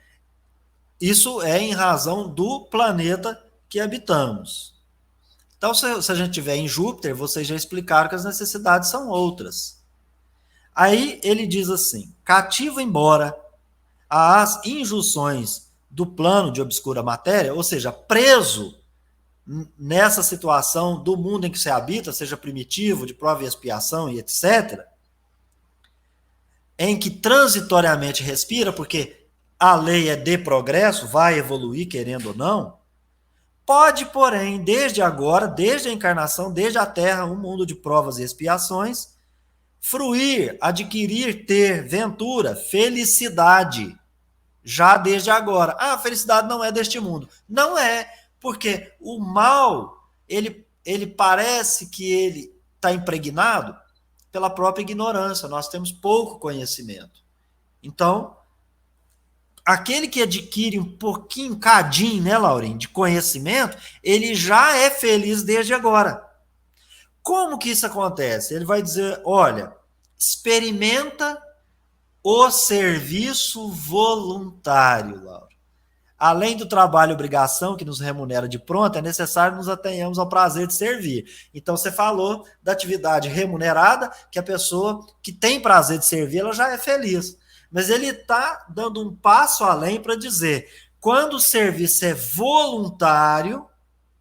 Isso é em razão do planeta que habitamos. Então, se a gente estiver em Júpiter, vocês já explicaram que as necessidades são outras. Aí ele diz assim, cativo embora às injunções do plano de obscura matéria, ou seja, preso nessa situação do mundo em que você habita, seja primitivo, de prova e expiação e etc., em que transitoriamente respira, porque a lei é de progresso, vai evoluir querendo ou não, pode, porém, desde agora, desde a encarnação, desde a Terra, um mundo de provas e expiações, fruir, adquirir, ter ventura, felicidade, já desde agora. Ah, a felicidade não é deste mundo. Não é, porque o mal, ele parece que ele está impregnado pela própria ignorância. Nós temos pouco conhecimento. Então, aquele que adquire um pouquinho, um cadinho, né, Laurinho, de conhecimento, ele já é feliz desde agora. Como que isso acontece? Ele vai dizer, olha, experimenta o serviço voluntário, Laura. Além do trabalho e obrigação que nos remunera de pronto, é necessário que nos atenhamos ao prazer de servir. Então, você falou da atividade remunerada, que a pessoa que tem prazer de servir, ela já é feliz. Mas ele está dando um passo além para dizer, quando o serviço é voluntário,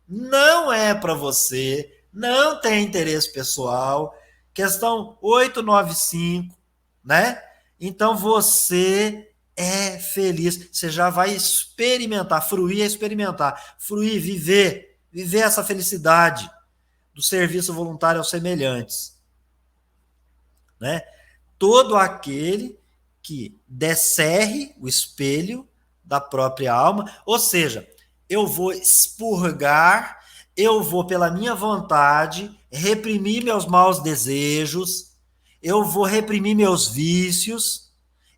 não é para você, não tem interesse pessoal, questão 895, né? Então, você é feliz, você já vai experimentar, fruir é experimentar, fruir, viver essa felicidade do serviço voluntário aos semelhantes, né? Todo aquele que descerre o espelho da própria alma, ou seja, eu vou expurgar, eu vou pela minha vontade reprimir meus maus desejos, eu vou reprimir meus vícios,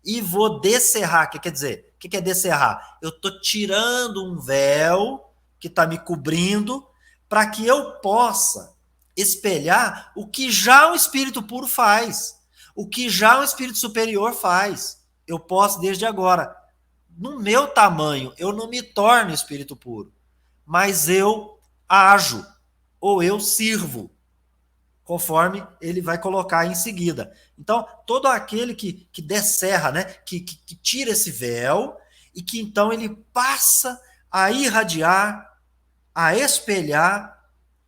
e vou descerrar. O que quer dizer? O que é descerrar? Eu estou tirando um véu que está me cobrindo para que eu possa espelhar o que já o espírito puro faz, o que já o espírito superior faz. Eu posso desde agora. No meu tamanho, eu não me torno espírito puro, mas eu ajo ou eu sirvo, conforme ele vai colocar em seguida. Então, todo aquele que descerra, né, que tira esse véu, e que então ele passa a irradiar, a espelhar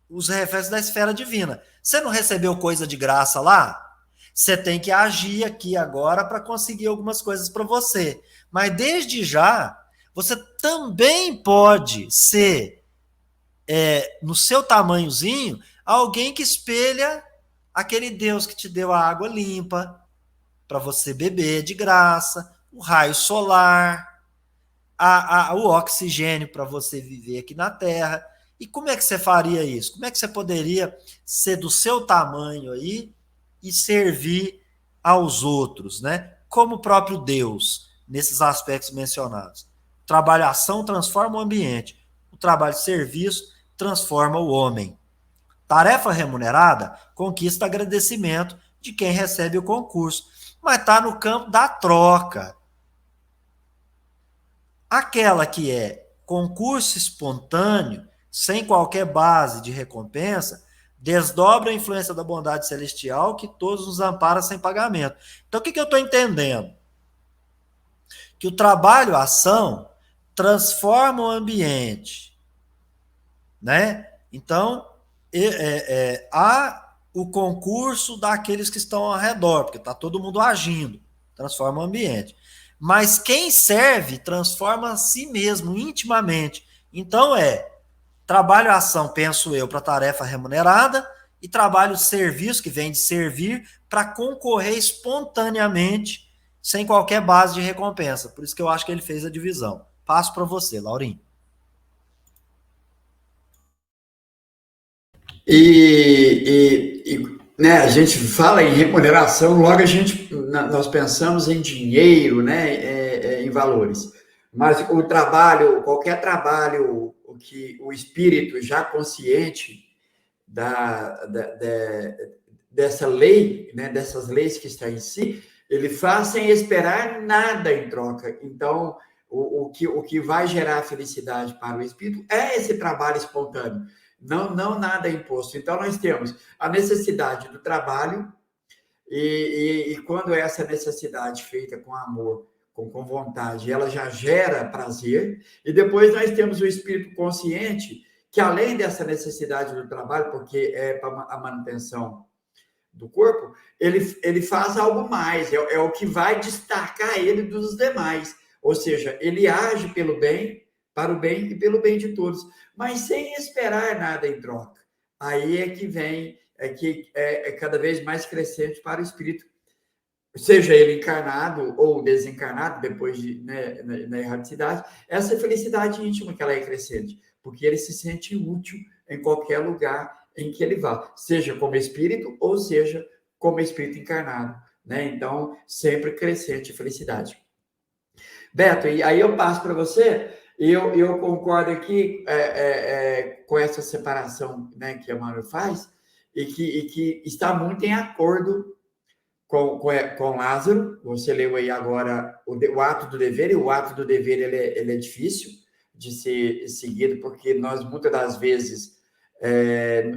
os reflexos da esfera divina. Você não recebeu coisa de graça lá? Você tem que agir aqui agora para conseguir algumas coisas para você. Mas desde já, você também pode ser, no seu tamanhozinho, alguém que espelha aquele Deus que te deu a água limpa para você beber de graça, o raio solar, o oxigênio para você viver aqui na Terra. E como é que você faria isso? Como é que você poderia ser do seu tamanho aí e servir aos outros, né? Como o próprio Deus, nesses aspectos mencionados. O trabalho-ação transforma o ambiente. O trabalho-serviço transforma o homem. Tarefa remunerada conquista agradecimento de quem recebe o concurso, mas está no campo da troca. Aquela que é concurso espontâneo, sem qualquer base de recompensa, desdobra a influência da bondade celestial que todos nos ampara sem pagamento. Então, o que eu estou entendendo? Que o trabalho-ação transforma o ambiente, né? Então, há o concurso daqueles que estão ao redor, porque está todo mundo agindo, transforma o ambiente. Mas quem serve transforma a si mesmo, intimamente. Então trabalho-ação, penso eu, para tarefa remunerada, e trabalho-serviço, que vem de servir, para concorrer espontaneamente, sem qualquer base de recompensa. Por isso que eu acho que ele fez a divisão. Passo para você, Laurinho. Né, a gente fala em remuneração, logo nós pensamos em dinheiro, né, em valores. Mas o trabalho, qualquer trabalho que o espírito já consciente dessa lei, né, dessas leis que está em si, ele faz sem esperar nada em troca. Então, o que vai gerar felicidade para o espírito é esse trabalho espontâneo. Não nada é imposto. Então, nós temos a necessidade do trabalho, e quando essa necessidade feita com amor, com vontade, ela já gera prazer, e depois nós temos o espírito consciente, que além dessa necessidade do trabalho, porque é para a manutenção do corpo, ele faz algo mais, é o que vai destacar ele dos demais. Ou seja, ele age pelo bem, para o bem e pelo bem de todos, mas sem esperar nada em troca. Aí é que vem, é cada vez mais crescente para o espírito, seja ele encarnado ou desencarnado, depois de, né, na erraticidade, essa felicidade íntima que ela é crescente, porque ele se sente útil em qualquer lugar em que ele vá, seja como espírito ou seja como espírito encarnado, né? Então, sempre crescente a felicidade. Beto, e aí eu passo para você, e eu concordo aqui com essa separação, né, que a Manu faz, e que está muito em acordo com Lázaro. Você leu aí agora o ato do dever, e o ato do dever ele é difícil de ser seguido, porque nós muitas das vezes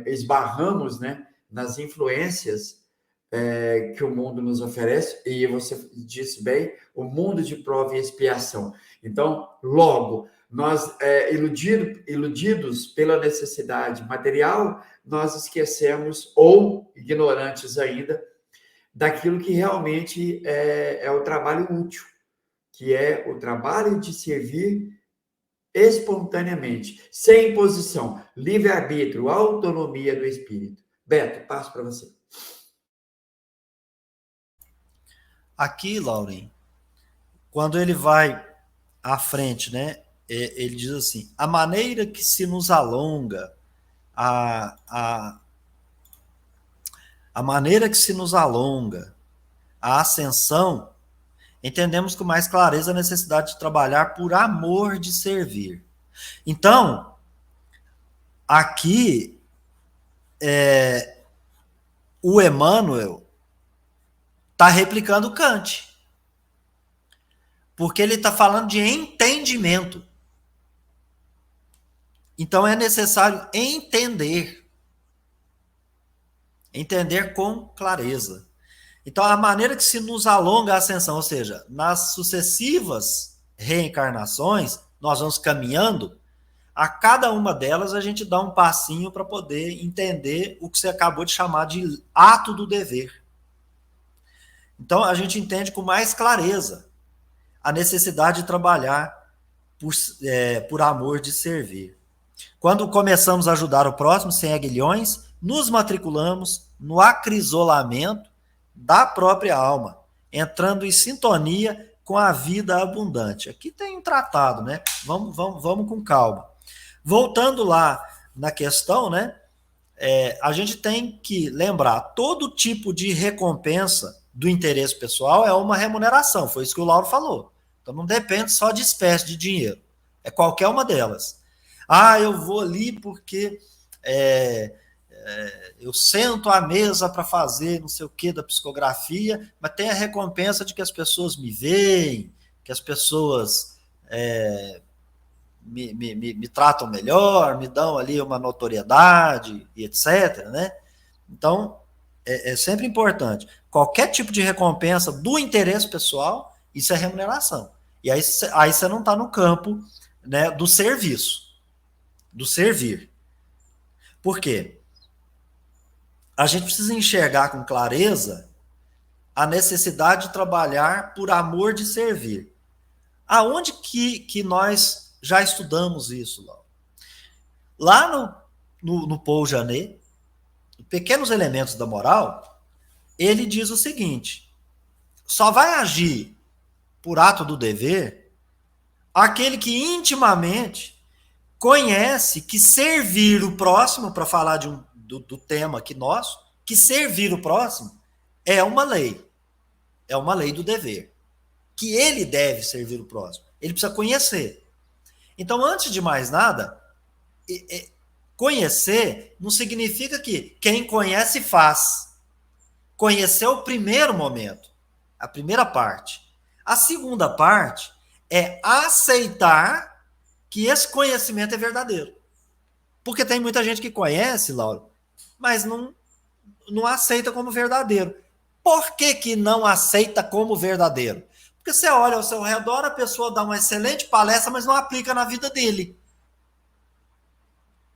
esbarramos, né, nas influências que o mundo nos oferece, e você disse bem, o mundo de prova e expiação. Então, logo, nós, iludidos pela necessidade material, nós esquecemos, ou ignorantes ainda, daquilo que realmente é o trabalho útil, que é o trabalho de servir espontaneamente, sem imposição, livre-arbítrio, autonomia do espírito. Beto, passo para você. Aqui, Lauren, quando ele vai à frente, né, ele diz assim: a maneira que se nos alonga, a maneira que se nos alonga a ascensão, entendemos com mais clareza a necessidade de trabalhar por amor de servir. Então, aqui, o Emmanuel está replicando Kant. Porque ele está falando de entendimento. Então é necessário entender. Entender com clareza. Então a maneira que se nos alonga a ascensão, ou seja, nas sucessivas reencarnações, nós vamos caminhando, a cada uma delas a gente dá um passinho para poder entender o que você acabou de chamar de ato do dever. Então a gente entende com mais clareza a necessidade de trabalhar por amor de servir. Quando começamos a ajudar o próximo sem aguilhões, nos matriculamos no acrisolamento da própria alma, entrando em sintonia com a vida abundante. Aqui tem um tratado, né? Vamos com calma. Voltando lá na questão, né? A gente tem que lembrar, todo tipo de recompensa do interesse pessoal é uma remuneração, foi isso que o Lauro falou. Então não depende só de espécie de dinheiro, é qualquer uma delas. Eu vou ali porque eu sento à mesa para fazer não sei o que da psicografia, mas tem a recompensa de que as pessoas me veem, que as pessoas me tratam melhor, me dão ali uma notoriedade e etc, né? Então, é sempre importante. Qualquer tipo de recompensa do interesse pessoal, isso é remuneração. E aí você não está no campo, né, do serviço, do servir. Por quê? A gente precisa enxergar com clareza a necessidade de trabalhar por amor de servir. Aonde que nós já estudamos isso, Laura? Lá no Paul Janet, Pequenos Elementos da Moral, ele diz o seguinte: só vai agir por ato do dever aquele que intimamente conhece que servir o próximo, para falar do tema aqui nosso, que servir o próximo é uma lei do dever, que ele deve servir o próximo, ele precisa conhecer. Então, antes de mais nada, conhecer não significa que quem conhece faz. Conhecer é o primeiro momento, a primeira parte. A segunda parte é aceitar que esse conhecimento é verdadeiro. Porque tem muita gente que conhece, Laura, mas não aceita como verdadeiro. Por que não aceita como verdadeiro? Porque você olha ao seu redor, a pessoa dá uma excelente palestra, mas não aplica na vida dele.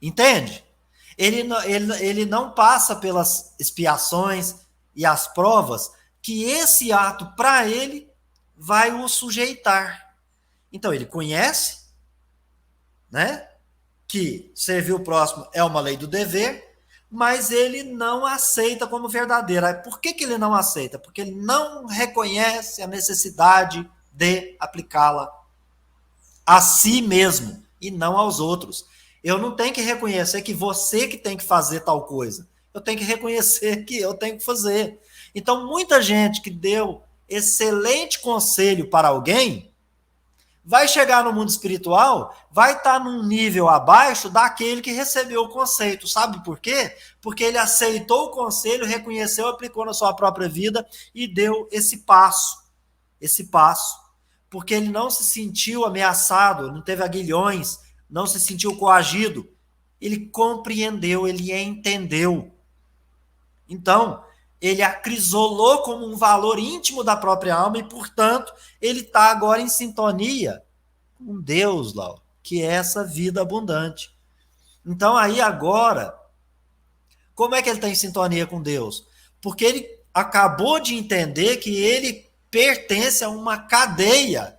Entende? Ele não passa pelas expiações e as provas que esse ato, para ele, vai o sujeitar. Então, ele conhece, né, que servir o próximo é uma lei do dever, mas ele não aceita como verdadeira. Por que ele não aceita? Porque ele não reconhece a necessidade de aplicá-la a si mesmo e não aos outros. Eu não tenho que reconhecer que você que tem que fazer tal coisa. Eu tenho que reconhecer que eu tenho que fazer. Então, muita gente que deu excelente conselho para alguém vai chegar no mundo espiritual, vai estar num nível abaixo daquele que recebeu o conceito. Sabe por quê? Porque ele aceitou o conselho, reconheceu, aplicou na sua própria vida e deu esse passo. Esse passo. Porque ele não se sentiu ameaçado, não teve aguilhões, não se sentiu coagido. Ele compreendeu, ele entendeu. Então, ele acrisolou como um valor íntimo da própria alma e, portanto, ele está agora em sintonia com Deus, Laura, que é essa vida abundante. Então, aí agora, como é que ele está em sintonia com Deus? Porque ele acabou de entender que ele pertence a uma cadeia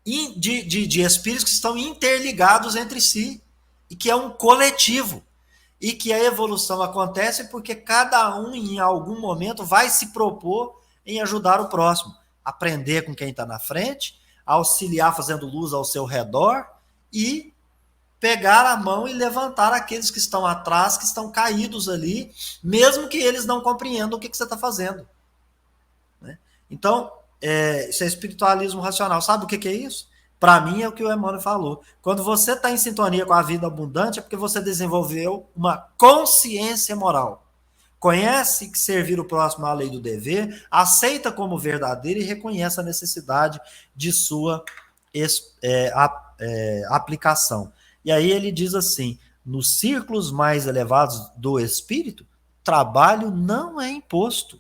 de espíritos que estão interligados entre si e que é um coletivo. E que a evolução acontece porque cada um, em algum momento, vai se propor em ajudar o próximo. Aprender com quem está na frente, auxiliar fazendo luz ao seu redor e pegar a mão e levantar aqueles que estão atrás, que estão caídos ali, mesmo que eles não compreendam o que você está fazendo. Né? Então, isso é espiritualismo racional. Sabe o que é isso? Para mim é o que o Emmanuel falou. Quando você está em sintonia com a vida abundante, é porque você desenvolveu uma consciência moral. Conhece que servir o próximo é a lei do dever, aceita como verdadeira e reconhece a necessidade de sua aplicação. E aí ele diz assim, nos círculos mais elevados do espírito, trabalho não é imposto.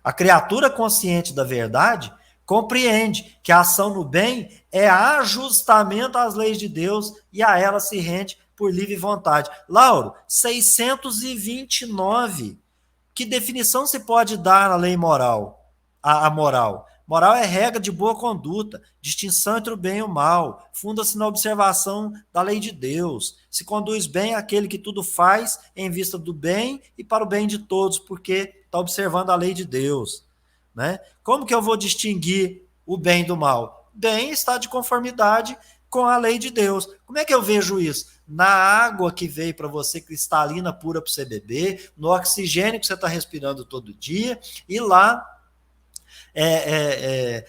A criatura consciente da verdade compreende que a ação no bem é ajustamento às leis de Deus e a ela se rende por livre vontade. Lauro, 629. Que definição se pode dar à lei moral? A moral. Moral é regra de boa conduta, distinção entre o bem e o mal, funda-se na observação da lei de Deus, se conduz bem aquele que tudo faz em vista do bem e para o bem de todos, porque está observando a lei de Deus. Né? Como que eu vou distinguir o bem do mal? Bem está de conformidade com a lei de Deus. Como é que eu vejo isso? Na água que veio para você, cristalina, pura para você beber, no oxigênio que você está respirando todo dia, e lá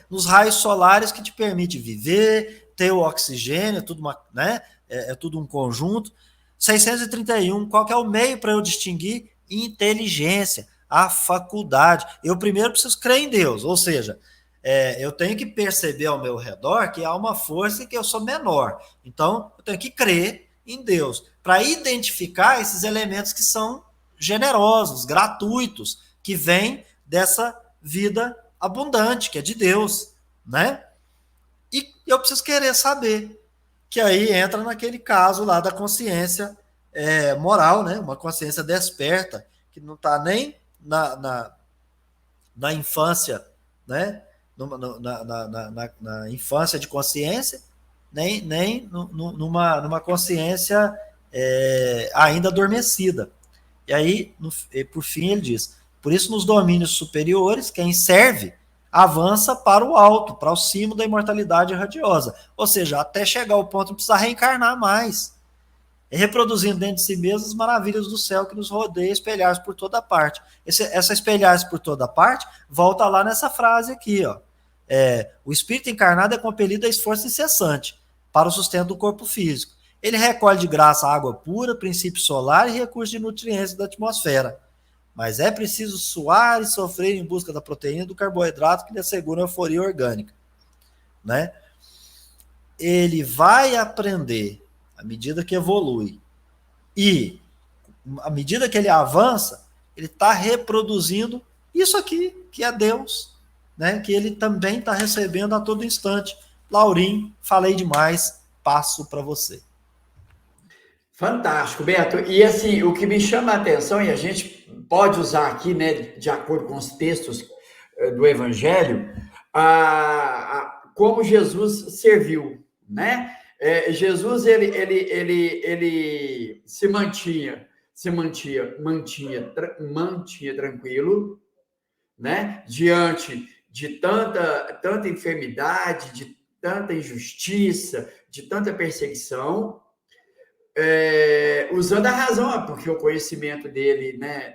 nos raios solares que te permite viver, ter o oxigênio, tudo né? É tudo um conjunto. 631, qual que é o meio para eu distinguir? Inteligência, a faculdade. Eu primeiro preciso crer em Deus, ou seja, eu tenho que perceber ao meu redor que há uma força e que eu sou menor. Então, eu tenho que crer em Deus, para identificar esses elementos que são generosos, gratuitos, que vêm dessa vida abundante, que é de Deus, né? E eu preciso querer saber, que aí entra naquele caso lá da consciência moral, né? Uma consciência desperta, que não está nem na infância, né? Na infância de consciência, nem numa consciência ainda adormecida. E aí, por fim, ele diz, por isso nos domínios superiores, quem serve avança para o alto, para o cimo da imortalidade radiosa. Ou seja, até chegar ao ponto de precisar reencarnar mais. Reproduzindo dentro de si mesmo as maravilhas do céu que nos rodeia, espelhar-se por toda parte. Essa espelhar-se por toda parte, volta lá nessa frase aqui, ó. O espírito encarnado é compelido a esforço incessante para o sustento do corpo físico. Ele recolhe de graça água pura, princípio solar e recursos de nutrientes da atmosfera. Mas é preciso suar e sofrer em busca da proteína e do carboidrato que lhe assegura a euforia orgânica. Né? Ele vai aprender à medida que evolui. E, à medida que ele avança, ele está reproduzindo isso aqui, que é Deus, né? Que ele também está recebendo a todo instante. Laurim, falei demais, passo para você. Fantástico, Beto. E assim, o que me chama a atenção, e a gente pode usar aqui, né, de acordo com os textos do Evangelho, como Jesus serviu, né? Jesus ele se mantinha tranquilo, né? Diante de tanta enfermidade, de tanta injustiça, de tanta perseguição, usando a razão, porque o conhecimento dele, né,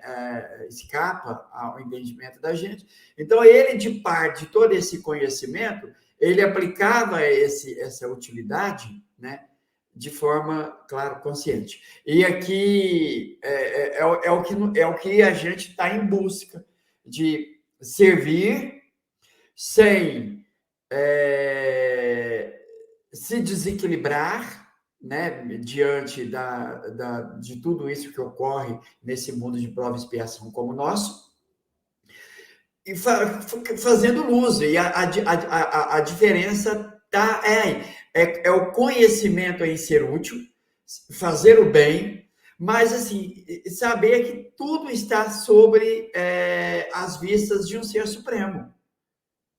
escapa ao entendimento da gente. Então, ele, de parte de todo esse conhecimento, ele aplicava essa utilidade, né, de forma, claro, consciente. E aqui o que a gente está em busca de servir sem se desequilibrar, né, diante de tudo isso que ocorre nesse mundo de prova e expiação como o nosso, e fazendo luz. E a diferença é o conhecimento em ser útil, fazer o bem, mas assim, saber que tudo está sobre as vistas de um ser supremo.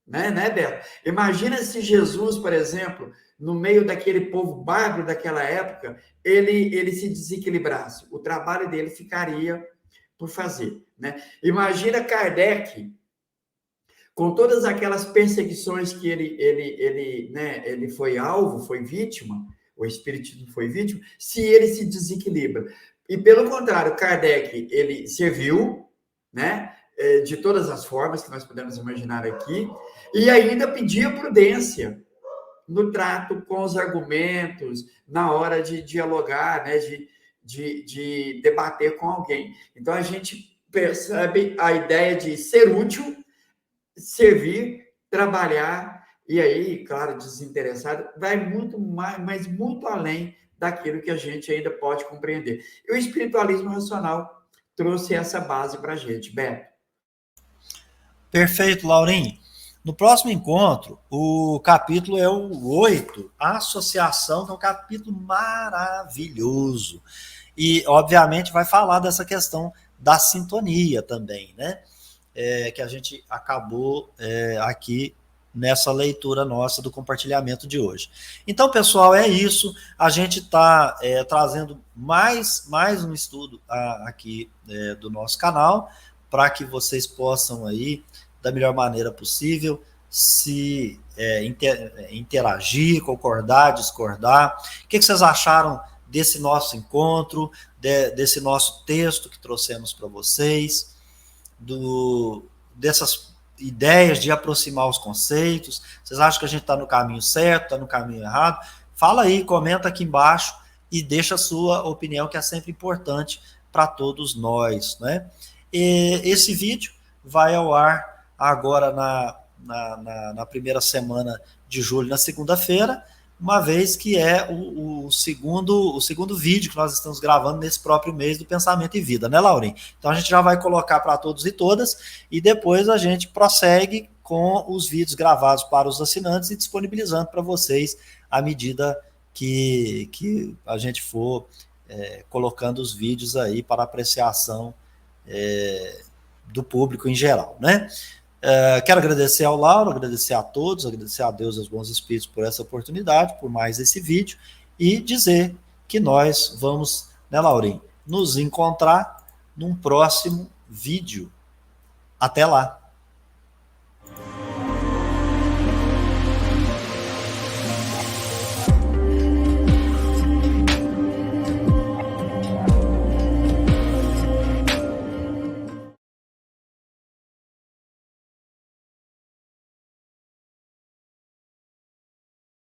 Né, Beto? Imagina se Jesus, por exemplo, no meio daquele povo bárbaro daquela época, ele se desequilibrasse. O trabalho dele ficaria por fazer, né? Imagina Kardec, com todas aquelas perseguições que ele foi alvo, foi vítima, o espiritismo foi vítima, se ele se desequilibra. E, pelo contrário, Kardec, ele serviu, né, de todas as formas que nós podemos imaginar aqui, e ainda pedia prudência no trato com os argumentos, na hora de dialogar, né, de debater com alguém. Então, a gente percebe a ideia de ser útil, servir, trabalhar, e aí, claro, desinteressado, vai muito mais, mas muito além daquilo que a gente ainda pode compreender. E o espiritualismo racional trouxe essa base para a gente, Beto. Perfeito, Laurinho. No próximo encontro, o capítulo é o 8, a associação, que é um capítulo maravilhoso. E, obviamente, vai falar dessa questão da sintonia também, né? Que a gente acabou aqui nessa leitura nossa do compartilhamento de hoje. Então, pessoal, é isso. A gente está trazendo mais um estudo aqui do nosso canal, para que vocês possam aí, da melhor maneira possível, se interagir, concordar, discordar. O que vocês acharam desse nosso encontro, desse nosso texto que trouxemos para vocês, dessas ideias de aproximar os conceitos? Vocês acham que a gente está no caminho certo, está no caminho errado? Fala aí, comenta aqui embaixo e deixa a sua opinião, que é sempre importante para todos nós, né? E esse vídeo vai ao ar agora na primeira semana de julho, na segunda-feira, uma vez que é o segundo vídeo que nós estamos gravando nesse próprio mês do Pensamento e Vida, né, Laurinho? Então a gente já vai colocar para todos e todas, e depois a gente prossegue com os vídeos gravados para os assinantes e disponibilizando para vocês à medida que a gente for colocando os vídeos aí para apreciação do público em geral, né? Quero agradecer ao Lauro, agradecer a todos, agradecer a Deus e aos bons espíritos por essa oportunidade, por mais esse vídeo, e dizer que nós vamos, né, Laurinho, nos encontrar num próximo vídeo. Até lá!